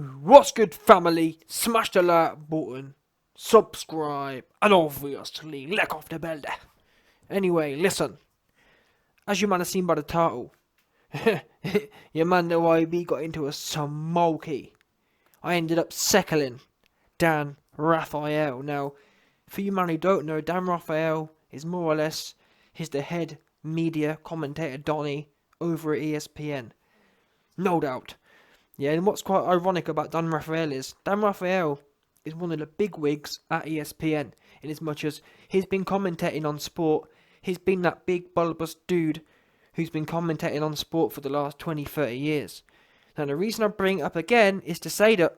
What's good, family? Smash the like button, subscribe, and obviously lick off the bell there. Anyway, listen. As you might have seen by the title, your man the YB got into a smoky. I ended up seckling Dan Rafael. Now, for you man who don't know, Dan Rafael is more or less he's the head media commentator Donny over at ESPN. No doubt. Yeah, and what's quite ironic about Dan Rafael is one of the big wigs at ESPN, in as much as he's been commentating on sport. He's been that big bulbous dude who's been commentating on sport for the last 20, 30 years. Now the reason I bring it up again is to say that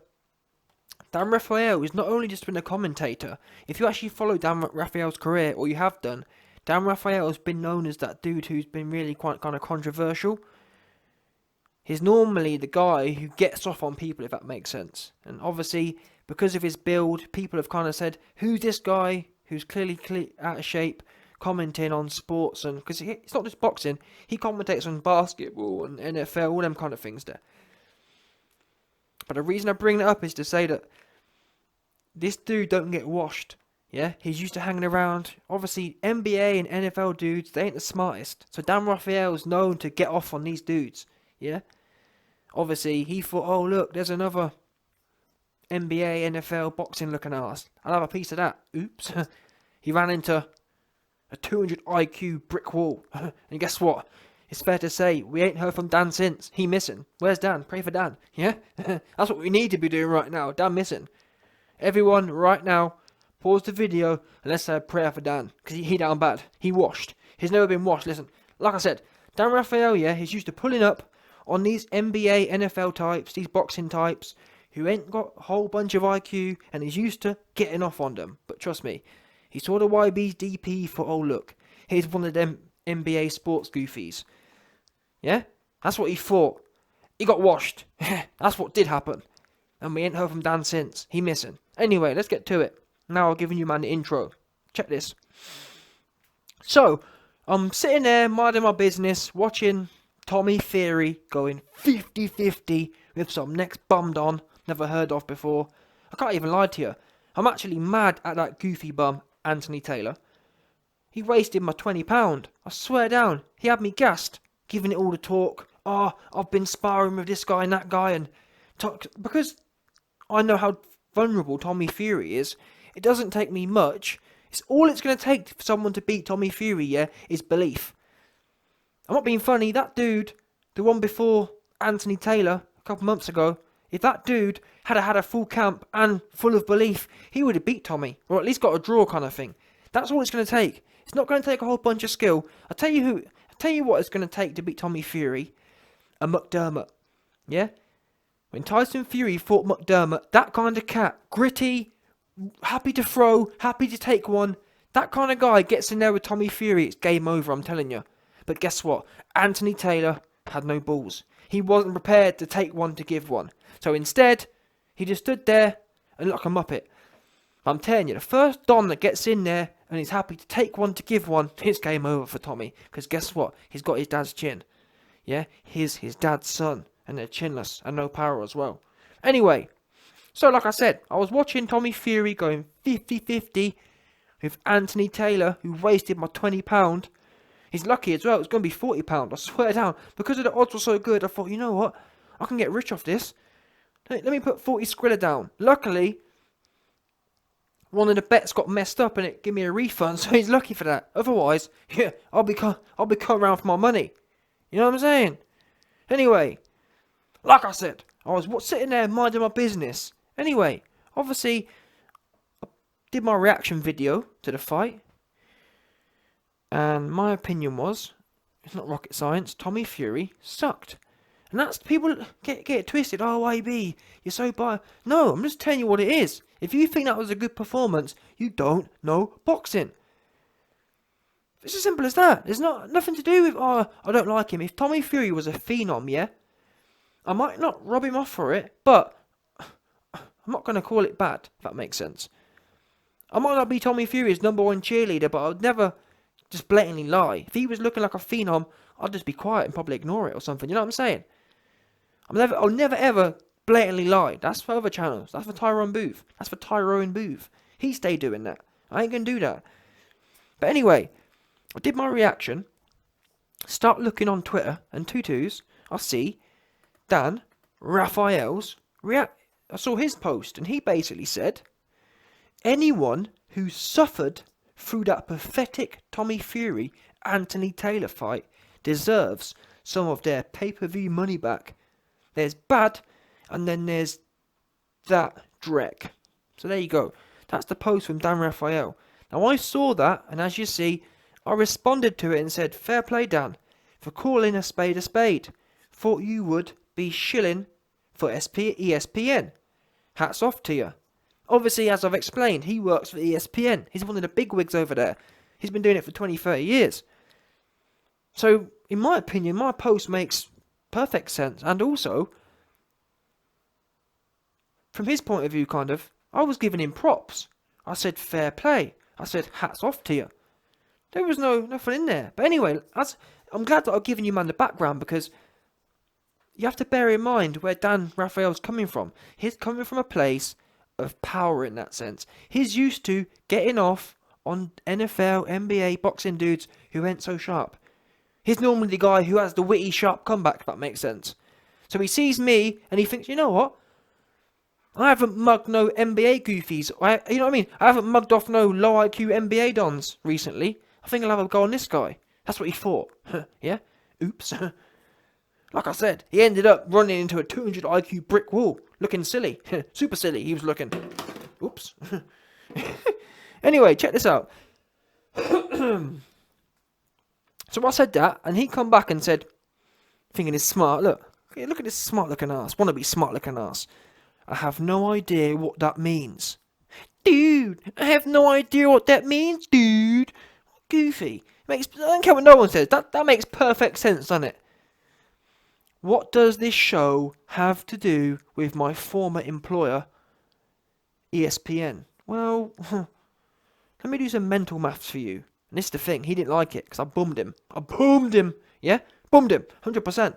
Dan Rafael is not only just been a commentator. If you actually follow Dan Rafael's career, or you have done, Dan Rafael has been known as that dude who's been really quite kind of controversial. He's normally the guy who gets off on people, if that makes sense. And obviously, because of his build, people have kind of said, who's this guy who's clearly out of shape, commenting on sports? And because it's not just boxing, he commentates on basketball and NFL, all them kind of things there. But the reason I bring that up is to say that this dude don't get washed. Yeah, he's used to hanging around. Obviously, NBA and NFL dudes, they ain't the smartest. So Dan Rafael's known to get off on these dudes. Yeah, obviously he thought, oh look, there's another NBA, NFL, boxing looking ass. I'll have a piece of that. Oops. He ran into a 200 IQ brick wall. And guess what? It's fair to say, we ain't heard from Dan since. He missing. Where's Dan? Pray for Dan. Yeah? That's what we need to be doing right now. Dan missing. Everyone, right now, pause the video and let's say a prayer for Dan. Because he down bad. He washed. He's never been washed. Listen, like I said, Dan Rafael, yeah, he's used to pulling up on these NBA, NFL types, these boxing types, who ain't got a whole bunch of IQ, and he's used to getting off on them. But trust me, he saw the YB's DP for, oh look, here's one of them NBA sports goofies. Yeah? That's what he thought. He got washed. That's what did happen. And we ain't heard from Dan since. He missing. Anyway, let's get to it. Now I'll give you man the intro. Check this. So, I'm sitting there, minding my business, watching Tommy Fury going 50-50 with some next bummed on, never heard of before. I can't even lie to you. I'm actually mad at that goofy bum, Anthony Taylor. He wasted my £20. I swear down, he had me gassed, giving it all the talk. Oh, I've been sparring with this guy and that guy, and because I know how vulnerable Tommy Fury is, it doesn't take me much. All it's going to take for someone to beat Tommy Fury, yeah, is belief. I'm not being funny, that dude, the one before Anthony Taylor, a couple months ago, if that dude had had a full camp and full of belief, he would have beat Tommy, or at least got a draw kind of thing. That's all it's going to take. It's not going to take a whole bunch of skill. I'll tell you what it's going to take to beat Tommy Fury. A McDermott. Yeah? When Tyson Fury fought McDermott, that kind of cat, gritty, happy to throw, happy to take one, that kind of guy gets in there with Tommy Fury, it's game over, I'm telling you. But guess what? Anthony Taylor had no balls. He wasn't prepared to take one to give one. So instead, he just stood there and looked like a muppet. I'm telling you, the first Don that gets in there and he's happy to take one to give one, it's game over for Tommy. Because guess what? He's got his dad's chin. Yeah? He's his dad's son. And they're chinless and no power as well. Anyway, so like I said, I was watching Tommy Fury going 50-50 with Anthony Taylor, who wasted my £20. He's lucky as well, it's going to be £40, I swear down. Because of the odds were so good, I thought, you know what? I can get rich off this. Let me put 40 Skrilla down. Luckily, one of the bets got messed up and it gave me a refund, so he's lucky for that. Otherwise, yeah, I'll be coming around for my money. You know what I'm saying? Anyway, like I said, I was sitting there minding my business. Anyway, obviously, I did my reaction video to the fight. And my opinion was, it's not rocket science, Tommy Fury sucked. And that's, people get it twisted. Oh, YB, you're so biased. No, I'm just telling you what it is. If you think that was a good performance, you don't know boxing. It's as simple as that. There's nothing to do with, oh, I don't like him. If Tommy Fury was a phenom, yeah, I might not rub him off for it, but I'm not going to call it bad, if that makes sense. I might not be Tommy Fury's number one cheerleader, but I'd never just blatantly lie. If he was looking like a phenom, I'd just be quiet and probably ignore it or something. You know what I'm saying? I'll never ever blatantly lied. That's for other channels. That's for Tyrone Booth. That's for Tyrone Booth. He stayed doing that. I ain't gonna do that. But anyway, I did my reaction. Start looking on Twitter and tutus. I see Dan Rafael's react. I saw his post, and he basically said, anyone who suffered through that pathetic Tommy Fury Anthony Taylor fight deserves some of their pay-per-view money back. There's bad, and then there's that Drek. So there you go. That's the post from Dan Rafael. Now I saw that, and as you see, I responded to it and said, fair play, Dan, for calling a spade a spade. Thought you would be shilling for ESPN. Hats off to you. Obviously, as I've explained, he works for ESPN. He's one of the big wigs over there. He's been doing it for 20, 30 years. So, in my opinion, my post makes perfect sense. And also, from his point of view, kind of, I was giving him props. I said, fair play. I said, hats off to you. There was nothing in there. But anyway, I'm glad that I've given you, man, the background, because you have to bear in mind where Dan Rafael's coming from. He's coming from a place of power in that sense. He's used to getting off on NFL, NBA, boxing dudes who ain't so sharp. He's normally the guy who has the witty, sharp comeback, if that makes sense. So he sees me and he thinks, you know what? I haven't mugged no NBA goofies. You know what I mean? I haven't mugged off no low IQ NBA dons recently. I think I'll have a go on this guy. That's what he thought. Yeah? Oops. Like I said, he ended up running into a 200 IQ brick wall. Looking silly. Super silly he was looking. Oops. Anyway, check this out. So I said that, and he come back and said, thinking he's smart, look at this smart looking ass. Wanna be smart looking ass. I have no idea what that means. Dude, I have no idea what that means, dude. Goofy. I don't care what no one says. That makes perfect sense, doesn't it? What does this show have to do with my former employer, ESPN? Well, let me do some mental maths for you. And this is the thing, he didn't like it, because I bummed him. Yeah? Bummed him, 100%.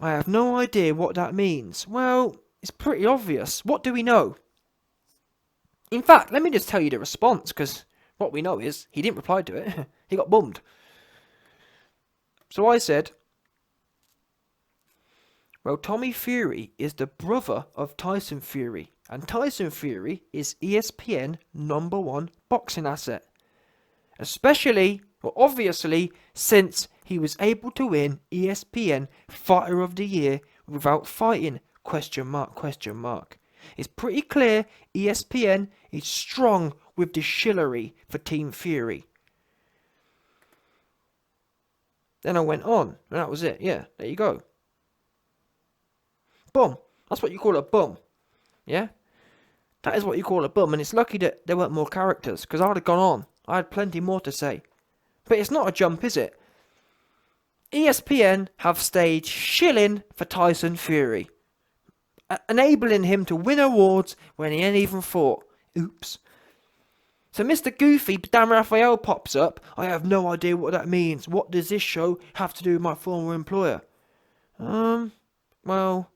I have no idea what that means. Well, it's pretty obvious. What do we know? In fact, let me just tell you the response, because what we know is, he didn't reply to it. He got bummed. So I said, well, Tommy Fury is the brother of Tyson Fury, and Tyson Fury is ESPN #1 boxing asset. Especially, or obviously, since he was able to win ESPN Fighter of the Year without fighting, ? It's pretty clear ESPN is strong with the shillery for Team Fury. Then I went on, and that was it. Yeah, there you go. Bum. That's what you call a bum. Yeah? That is what you call a bum, and it's lucky that there weren't more characters, because I'd have gone on. I had plenty more to say. But it's not a jump, is it? ESPN have staged shilling for Tyson Fury, enabling him to win awards when he ain't even fought. Oops. So Mr. Goofy, Dan Rafael, pops up. I have no idea what that means. What does this show have to do with my former employer? Well,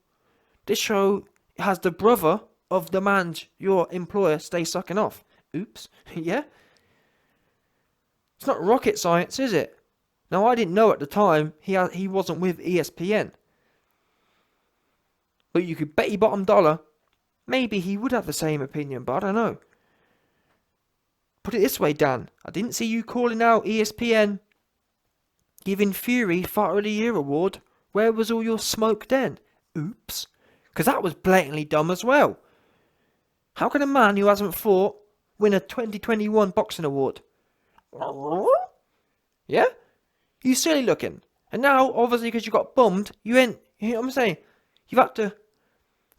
this show has the brother of the man your employer stays sucking off. Oops. Yeah? It's not rocket science, is it? Now, I didn't know at the time he wasn't with ESPN. But you could bet your bottom dollar, maybe he would have the same opinion, but I don't know. Put it this way, Dan. I didn't see you calling out ESPN, giving Fury Fighter of the Year award. Where was all your smoke then? Oops. Because that was blatantly dumb as well. How can a man who hasn't fought win a 2021 boxing award? Yeah? You silly looking. And now, obviously, because you got bummed, you know what I'm saying? You've had to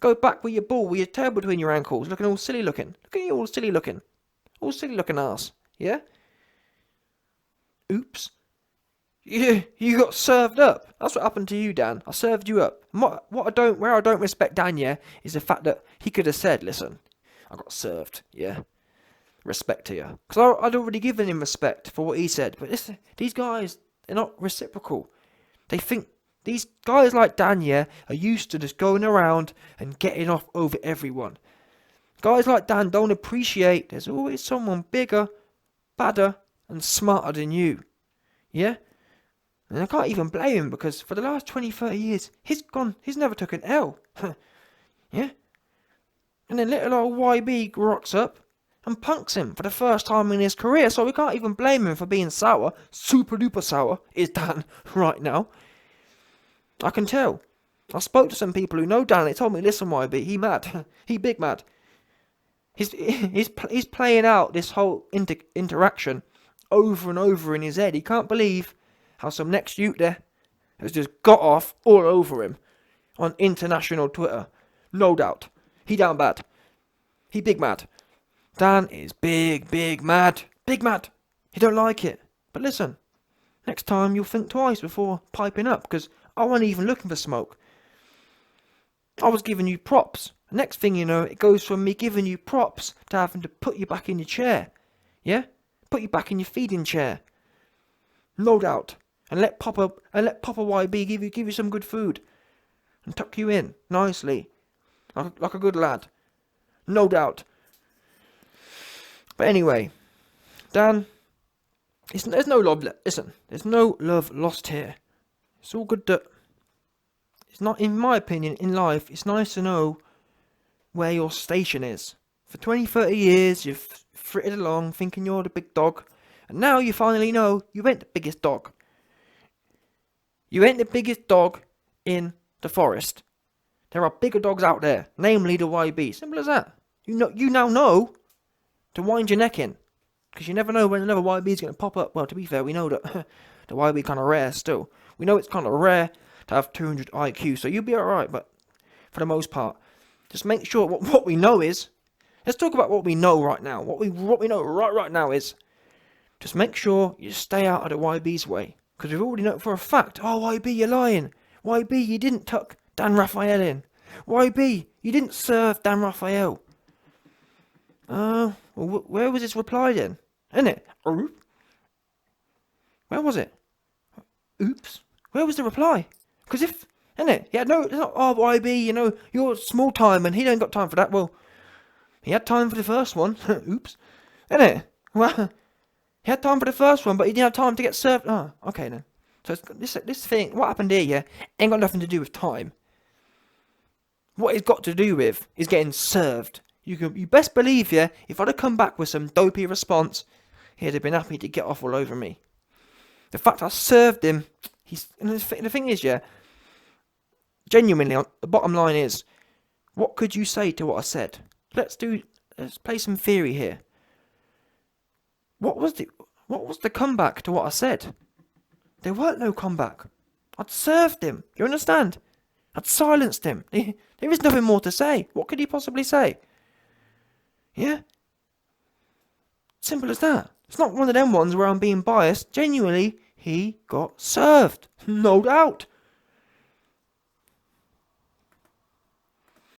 go back with your ball, with your tail between your ankles, looking all silly looking. Look at you all silly looking. All silly looking ass. Yeah? Oops. You got served up. That's what happened to you, Dan. I served you up. And where I don't respect Dan, yeah, is the fact that he could have said, listen, I got served, yeah? Respect to you. Because I'd already given him respect for what he said. But these guys, they're not reciprocal. They think These guys like Dan, yeah, are used to just going around and getting off over everyone. Guys like Dan don't appreciate there's always someone bigger, badder, and smarter than you. Yeah? And I can't even blame him because for the last 20, 30 years, he's never took an L. Yeah? And then little old YB rocks up and punks him for the first time in his career, so we can't even blame him for being sour. Super duper sour is Dan right now. I can tell. I spoke to some people who know Dan. They told me, listen, YB, he mad. He big mad. He's playing out this whole interaction over and over in his head. He can't believe how some next youth there has just got off all over him on international Twitter. No doubt. He down bad. He big mad. Dan is big mad. Big mad. He don't like it. But listen, next time you'll think twice before piping up, because I wasn't even looking for smoke. I was giving you props. Next thing you know, it goes from me giving you props to having to put you back in your chair. Yeah? Put you back in your feeding chair. No doubt. And let Papa YB give you some good food. And tuck you in nicely. Like a good lad. No doubt. But anyway, Dan, there's no love. Listen, there's no love lost here. It's all good that. It's not, in my opinion, in life, it's nice to know where your station is. For 20, 30 years, you've frittered along thinking you're the big dog. And now you finally know you ain't the biggest dog. You ain't the biggest dog in the forest. There are bigger dogs out there, namely the YB. Simple as that. You now know to wind your neck in. Because you never know when another YB is going to pop up. Well, to be fair, we know that the YB kind of rare still. We know it's kind of rare to have 200 IQ, so you'll be alright, but for the most part, just make sure what we know is, let's talk about what we know right now. What we know right now is, just make sure you stay out of the YB's way. Because we've already know for a fact, oh YB, you're lying. YB, you didn't tuck Dan Rafael in. YB, you didn't serve Dan Rafael. Well, where was his reply then? Isn't it? Where was it? Oops. Where was the reply? Because if, isn't it? Yeah, no, it's not, oh YB, you know, you're small time and he don't got time for that. Well, he had time for the first one. Oops. Isn't it? Well, he had time for the first one, but he didn't have time to get served. Oh, okay then. So this thing, what happened here, yeah, ain't got nothing to do with time. What it's got to do with is getting served. You best believe, yeah, if I'd have come back with some dopey response, he'd have been happy to get off all over me. The fact I served him, and the thing is, yeah, genuinely, the bottom line is, what could you say to what I said? Let's play some theory here. What was the comeback to what I said? There weren't no comeback. I'd served him. You understand? I'd silenced him. There is nothing more to say. What could he possibly say? Yeah? Simple as that. It's not one of them ones where I'm being biased. Genuinely, he got served. No doubt.